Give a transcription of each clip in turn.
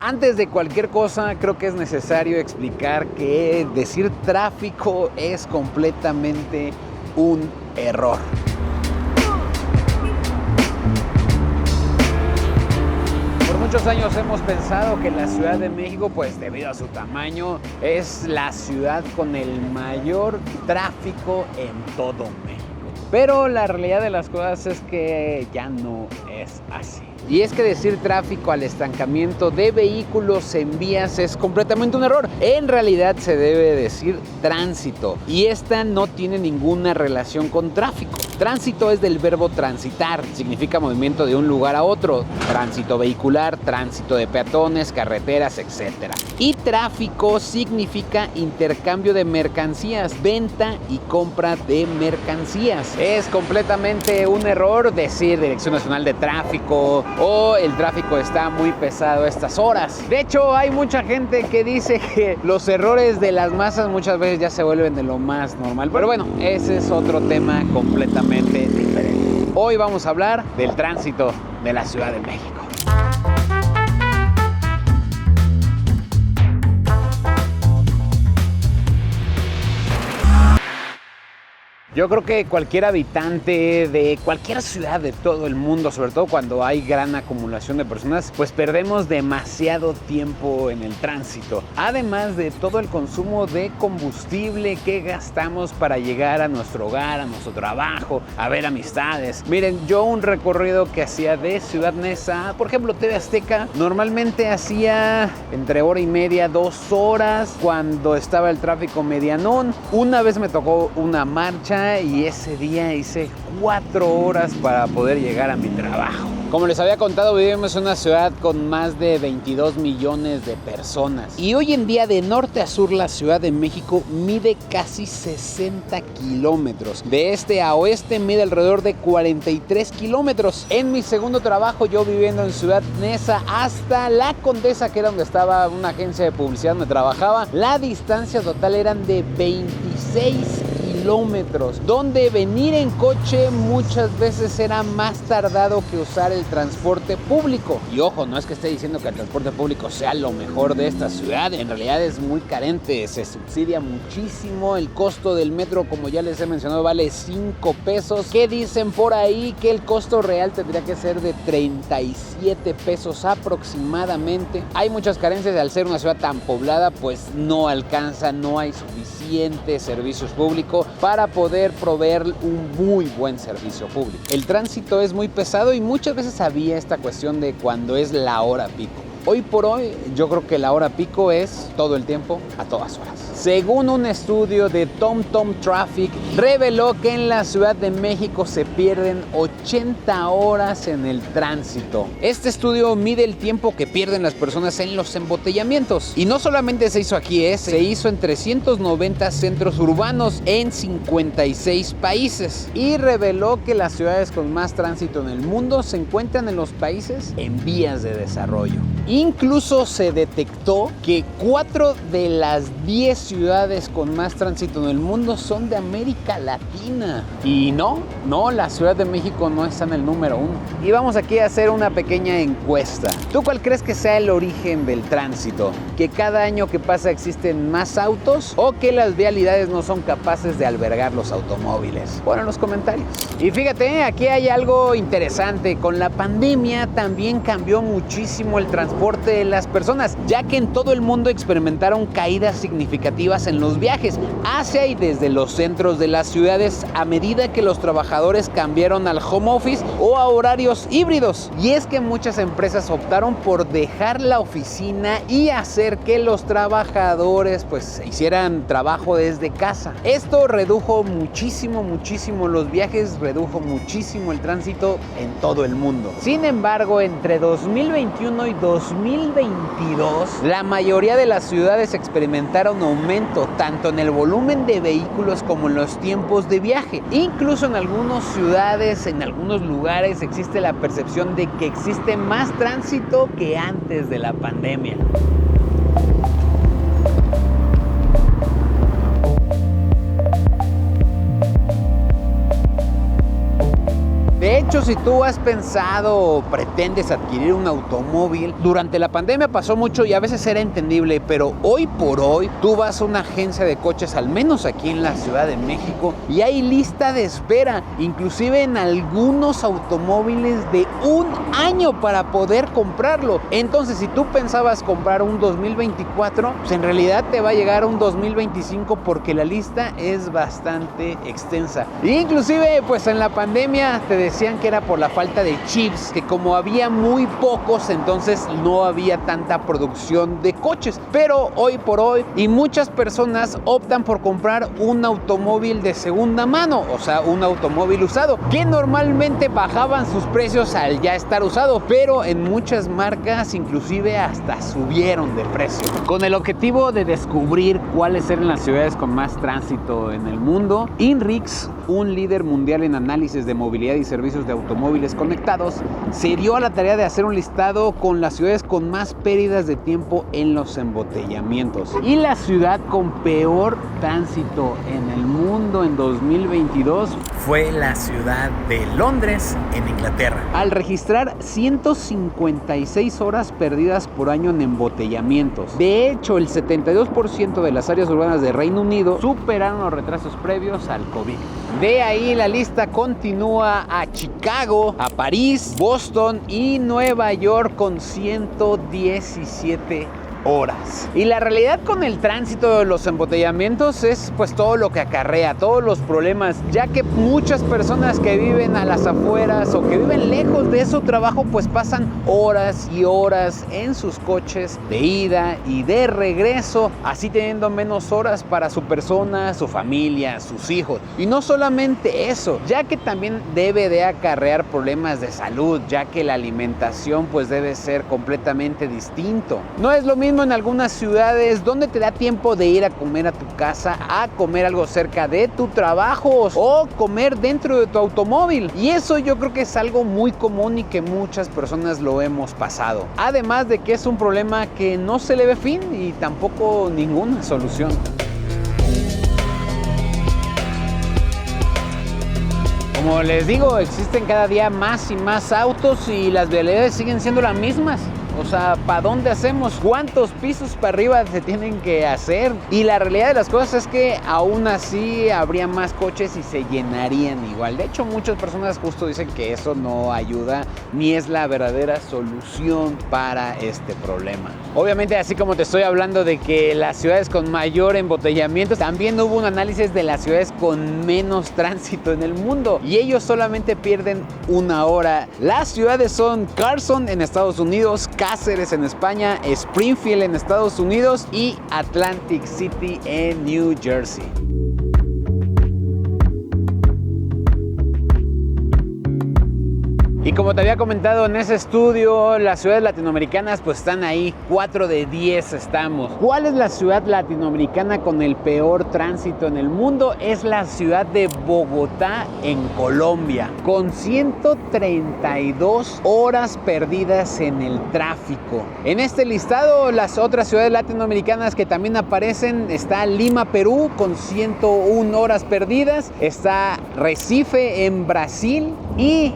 Antes de cualquier cosa, creo que es necesario explicar que decir tráfico es completamente un error. Por muchos años hemos pensado que la Ciudad de México, pues debido a su tamaño, es la ciudad con el mayor tráfico en todo México. Pero la realidad de las cosas es que ya no es así. Y es que decir tráfico al estancamiento de vehículos en vías es completamente un error. En realidad se debe decir tránsito. Y esta no tiene ninguna relación con tráfico. Tránsito es del verbo transitar, significa movimiento de un lugar a otro. Tránsito vehicular, tránsito de peatones, carreteras, etc. Y tráfico significa intercambio de mercancías, venta y compra de mercancías. Es completamente un error decir Dirección Nacional de Tráfico o el tráfico está muy pesado a estas horas. De hecho, hay mucha gente que dice que los errores de las masas muchas veces ya se vuelven de lo más normal. Pero bueno, ese es otro tema completamente diferente. Hoy vamos a hablar del tránsito de la Ciudad de México. Yo creo que cualquier habitante de cualquier ciudad de todo el mundo, sobre todo cuando hay gran acumulación de personas, pues perdemos demasiado tiempo en el tránsito. Además de todo el consumo de combustible que gastamos para llegar a nuestro hogar, a nuestro trabajo, a ver amistades. Miren, yo un recorrido que hacía de Ciudad Neza, por ejemplo, TV Azteca, normalmente hacía entre hora y media, 2 horas, cuando estaba el tráfico medianón. Una vez me tocó una marcha y ese día hice 4 horas para poder llegar a mi trabajo. Como les había contado, vivimos en una ciudad con más de 22 millones de personas. Y hoy en día, de norte a sur, la Ciudad de México mide casi 60 kilómetros. De este a oeste mide alrededor de 43 kilómetros. En mi segundo trabajo, yo viviendo en Ciudad Neza hasta La Condesa, que era donde estaba una agencia de publicidad donde trabajaba, la distancia total eran de 26 kilómetros, donde venir en coche muchas veces era más tardado que usar el transporte público. Y ojo, no es que esté diciendo que el transporte público sea lo mejor de esta ciudad, en realidad es muy carente, se subsidia muchísimo. El costo del metro, como ya les he mencionado, vale 5 pesos. ¿Qué dicen por ahí? Que el costo real tendría que ser de 37 pesos aproximadamente. Hay muchas carencias, al ser una ciudad tan poblada, pues no alcanza, no hay suficiente servicios públicos para poder proveer un muy buen servicio público. El tránsito es muy pesado y muchas veces había esta cuestión de cuando es la hora pico. Hoy por hoy, yo creo que la hora pico es todo el tiempo, a todas horas. Según un estudio de TomTom Traffic, reveló que en la Ciudad de México se pierden 80 horas en el tránsito. Este estudio mide el tiempo que pierden las personas en los embotellamientos. Y no solamente se hizo aquí, se hizo en 390 centros urbanos en 56 países. Y reveló que las ciudades con más tránsito en el mundo se encuentran en los países en vías de desarrollo. Incluso se detectó que 4 de las 10 ciudades con más tránsito en el mundo son de América Latina. Y no, la Ciudad de México no está en el número 1. Y vamos aquí a hacer una pequeña encuesta. ¿Tú cuál crees que sea el origen del tránsito? ¿Que cada año que pasa existen más autos o que las vialidades no son capaces de albergar los automóviles? Pon en los comentarios. Y fíjate, aquí hay algo interesante. Con la pandemia también cambió muchísimo el transporte de las personas, ya que en todo el mundo experimentaron caídas significativas en los viajes hacia y desde los centros de las ciudades a medida que los trabajadores cambiaron al home office o a horarios híbridos. Y es que muchas empresas optaron por dejar la oficina y hacer que los trabajadores pues hicieran trabajo desde casa. Esto redujo muchísimo los viajes, redujo muchísimo el tránsito en todo el mundo. Sin embargo, entre 2021 y 2022, la mayoría de las ciudades experimentaron aumento tanto en el volumen de vehículos como en los tiempos de viaje. Incluso en algunas ciudades, en algunos lugares, existe la percepción de que existe más tránsito que antes de la pandemia. De hecho, si tú has pensado o pretendes adquirir un automóvil, durante la pandemia pasó mucho y a veces era entendible, pero hoy por hoy tú vas a una agencia de coches, al menos aquí en la Ciudad de México, y hay lista de espera, inclusive en algunos automóviles de un año para poder comprarlo. Entonces, si tú pensabas comprar un 2024, pues en realidad te va a llegar un 2025 porque la lista es bastante extensa. E inclusive, pues en la pandemia te decían que era por la falta de chips, que como había muy pocos, entonces no había tanta producción de coches. Pero hoy por hoy, y muchas personas optan por comprar un automóvil de segunda mano, o sea, un automóvil usado, que normalmente bajaban sus precios al ya estar usado, pero en muchas marcas inclusive hasta subieron de precio. Con el objetivo de descubrir cuáles eran las ciudades con más tránsito en el mundo, INRIX, un líder mundial en análisis de movilidad y servicios de automóviles conectados, se dio a la tarea de hacer un listado con las ciudades con más pérdidas de tiempo en los embotellamientos. Y la ciudad con peor tránsito en el mundo en 2022 fue la ciudad de Londres, en Inglaterra, al registrar 156 horas perdidas por año en embotellamientos. De hecho, el 72% de las áreas urbanas de Reino Unido superaron los retrasos previos al COVID. De ahí la lista continúa a Chicago, a París, Boston y Nueva York con 117 horas. Y la realidad con el tránsito de los embotellamientos es pues todo lo que acarrea, todos los problemas, ya que muchas personas que viven a las afueras o que viven lejos de su trabajo pues pasan horas y horas en sus coches de ida y de regreso, así teniendo menos horas para su persona, su familia, sus hijos. Y no solamente eso, ya que también debe de acarrear problemas de salud, ya que la alimentación pues debe ser completamente distinto. No es lo mismo en algunas ciudades donde te da tiempo de ir a comer a tu casa, a comer algo cerca de tu trabajo o comer dentro de tu automóvil. Y eso yo creo que es algo muy común y que muchas personas lo hemos pasado. Además de que es un problema que no se le ve fin y tampoco ninguna solución. Como les digo, existen cada día más y más autos y las vialidades siguen siendo las mismas. O sea, ¿para dónde hacemos? ¿Cuántos pisos para arriba se tienen que hacer? Y la realidad de las cosas es que aún así habría más coches y se llenarían igual. De hecho, muchas personas justo dicen que eso no ayuda ni es la verdadera solución para este problema. Obviamente, así como te estoy hablando de que las ciudades con mayor embotellamiento, también hubo un análisis de las ciudades con menos tránsito en el mundo y ellos solamente pierden una hora. Las ciudades son Carson en Estados Unidos, Cáceres en España, Springfield en Estados Unidos y Atlantic City en New Jersey. Y como te había comentado en ese estudio, las ciudades latinoamericanas pues están ahí, 4 de 10 estamos. ¿Cuál es la ciudad latinoamericana con el peor tránsito en el mundo? Es la ciudad de Bogotá en Colombia, con 132 horas perdidas en el tráfico. En este listado, las otras ciudades latinoamericanas que también aparecen, está Lima, Perú, con 101 horas perdidas, está Recife en Brasil y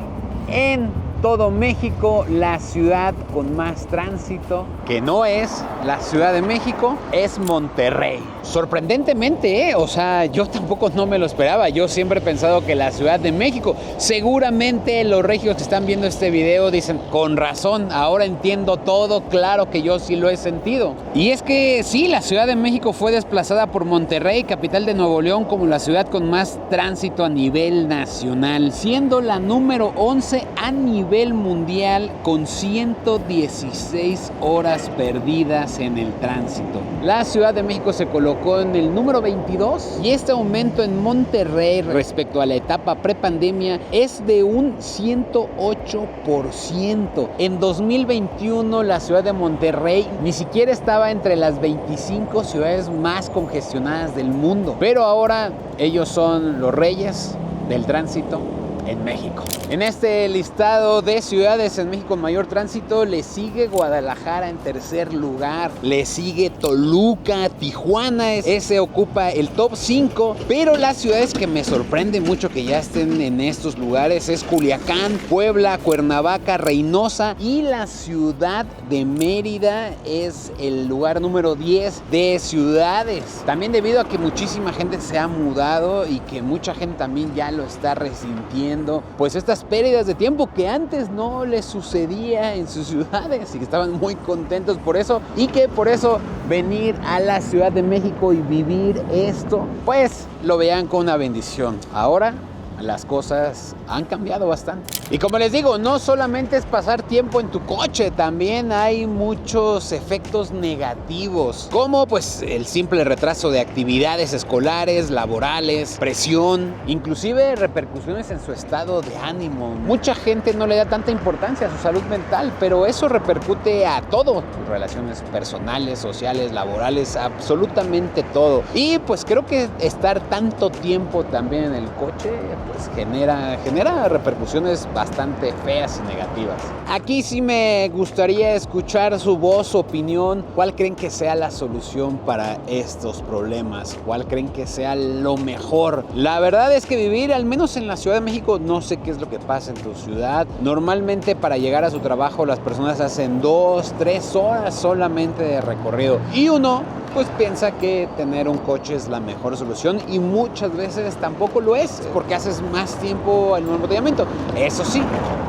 en todo México, la ciudad con más tránsito, que no es la Ciudad de México, es Monterrey. Sorprendentemente, o sea, yo tampoco no me lo esperaba. Yo siempre he pensado que la Ciudad de México, seguramente los regios que están viendo este video dicen, con razón, ahora entiendo todo, claro que yo sí lo he sentido. Y es que sí, la Ciudad de México fue desplazada por Monterrey, capital de Nuevo León, como la ciudad con más tránsito a nivel nacional, siendo la número 11 a nivel mundial con 116 horas perdidas en el tránsito. La Ciudad de México se colocó en el número 22 y este aumento en Monterrey respecto a la etapa prepandemia es de un 108%. En 2021 la ciudad de Monterrey ni siquiera estaba entre las 25 ciudades más congestionadas del mundo, pero ahora ellos son los reyes del tránsito en México. En este listado de ciudades en México con mayor tránsito le sigue Guadalajara en tercer lugar, le sigue Toluca, Tijuana, ese ocupa el top 5, pero las ciudades que me sorprende mucho que ya estén en estos lugares es Culiacán, Puebla, Cuernavaca, Reynosa, y la ciudad de Mérida es el lugar número 10 de ciudades. También debido a que muchísima gente se ha mudado y que mucha gente también ya lo está resintiendo, pues estas pérdidas de tiempo que antes no les sucedía en sus ciudades y que estaban muy contentos por eso, y que por eso venir a la Ciudad de México y vivir esto, pues lo vean con una bendición. Ahora las cosas han cambiado bastante. Y como les digo, no solamente es pasar tiempo en tu coche, también hay muchos efectos negativos, como pues el simple retraso de actividades escolares, laborales, presión, inclusive repercusiones en su estado de ánimo. Mucha gente no le da tanta importancia a su salud mental, pero eso repercute a todo, tus relaciones personales, sociales, laborales, absolutamente todo. Y pues creo que estar tanto tiempo también en el coche pues genera repercusiones bastante feas y negativas. Aquí sí me gustaría escuchar su voz, su opinión. ¿Cuál creen que sea la solución para estos problemas? ¿Cuál creen que sea lo mejor? La verdad es que vivir, al menos en la Ciudad de México, no sé qué es lo que pasa en tu ciudad. Normalmente para llegar a su trabajo las personas hacen 2-3 horas solamente de recorrido, y uno pues piensa que tener un coche es la mejor solución, y muchas veces tampoco lo es, porque haces más tiempo en un embotellamiento. Eso sí,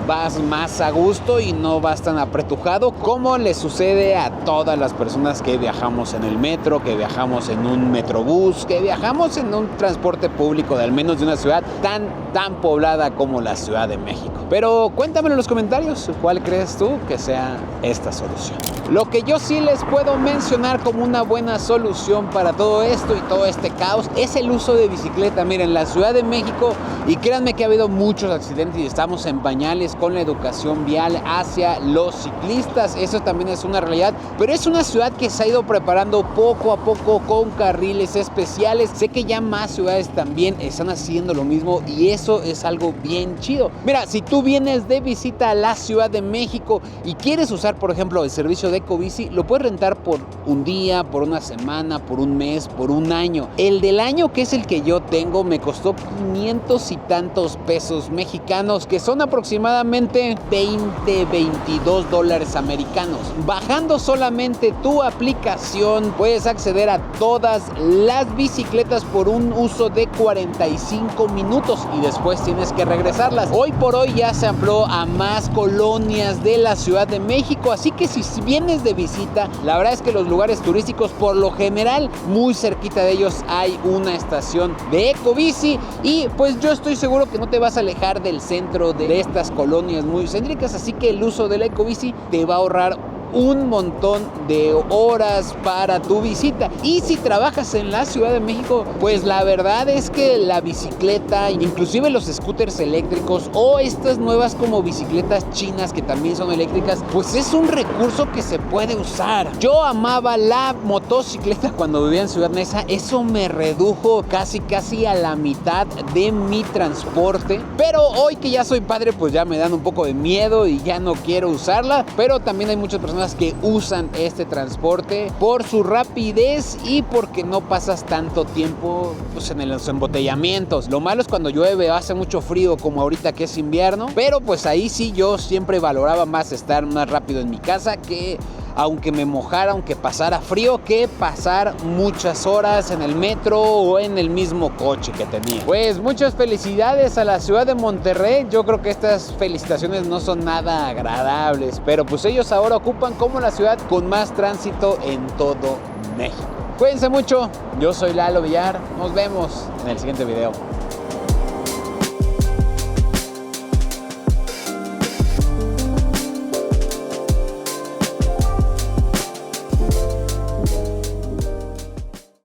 vas más a gusto y no vas tan apretujado como le sucede a todas las personas que viajamos en el metro, que viajamos en un metrobús, que viajamos en un transporte público de al menos de una ciudad tan poblada como la Ciudad de México. Pero cuéntamelo en los comentarios, ¿cuál crees tú que sea esta solución? Lo que yo sí les puedo mencionar como una buena solución para todo esto y todo este caos es el uso de bicicleta. Miren, la Ciudad de México, y créanme que ha habido muchos accidentes y estamos en pañales con la educación vial hacia los ciclistas. Eso también es una realidad, pero es una ciudad que se ha ido preparando poco a poco con carriles especiales. Sé que ya más ciudades también están haciendo lo mismo, y eso es algo bien chido. Mira, si tú vienes de visita a la Ciudad de México y quieres usar, por ejemplo, el servicio de Ecobici, lo puedes rentar por un día, por una semana, por un mes, por un año. El del año, que es el que yo tengo, me costó 500 y tantos pesos mexicanos, que son aproximadamente 22 dólares americanos. Bajando solamente tu aplicación, puedes acceder a todas las bicicletas por un uso de 45 minutos y después tienes que regresarlas. Hoy por hoy ya se amplió a más colonias de la Ciudad de México, así que si vienes de visita, la verdad es que los lugares turísticos, por lo general, muy cerquita de ellos hay una estación de Ecobici, y pues yo estoy seguro que no te vas a alejar del centro de estas colonias muy céntricas, así que el uso de la Ecobici te va a ahorrar un montón de horas para tu visita. Y si trabajas en la Ciudad de México, pues la verdad es que la bicicleta, inclusive los scooters eléctricos o estas nuevas como bicicletas chinas que también son eléctricas, pues es un recurso que se puede usar. Yo amaba la motocicleta cuando vivía en Ciudad Neza. Eso me redujo casi a la mitad de mi transporte, pero hoy que ya soy padre, pues ya me dan un poco de miedo y ya no quiero usarla. Pero también hay muchas personas que usan este transporte por su rapidez y porque no pasas tanto tiempo pues, en los embotellamientos. Lo malo es cuando llueve, hace mucho frío, como ahorita que es invierno, pero pues ahí sí yo siempre valoraba más estar más rápido en mi casa, que aunque me mojara, aunque pasara frío, que pasar muchas horas en el metro o en el mismo coche que tenía. Pues muchas felicidades a la ciudad de Monterrey. Yo creo que estas felicitaciones no son nada agradables, pero pues ellos ahora ocupan como la ciudad con más tránsito en todo México. Cuídense mucho, yo soy Lalo Villar, nos vemos en el siguiente video.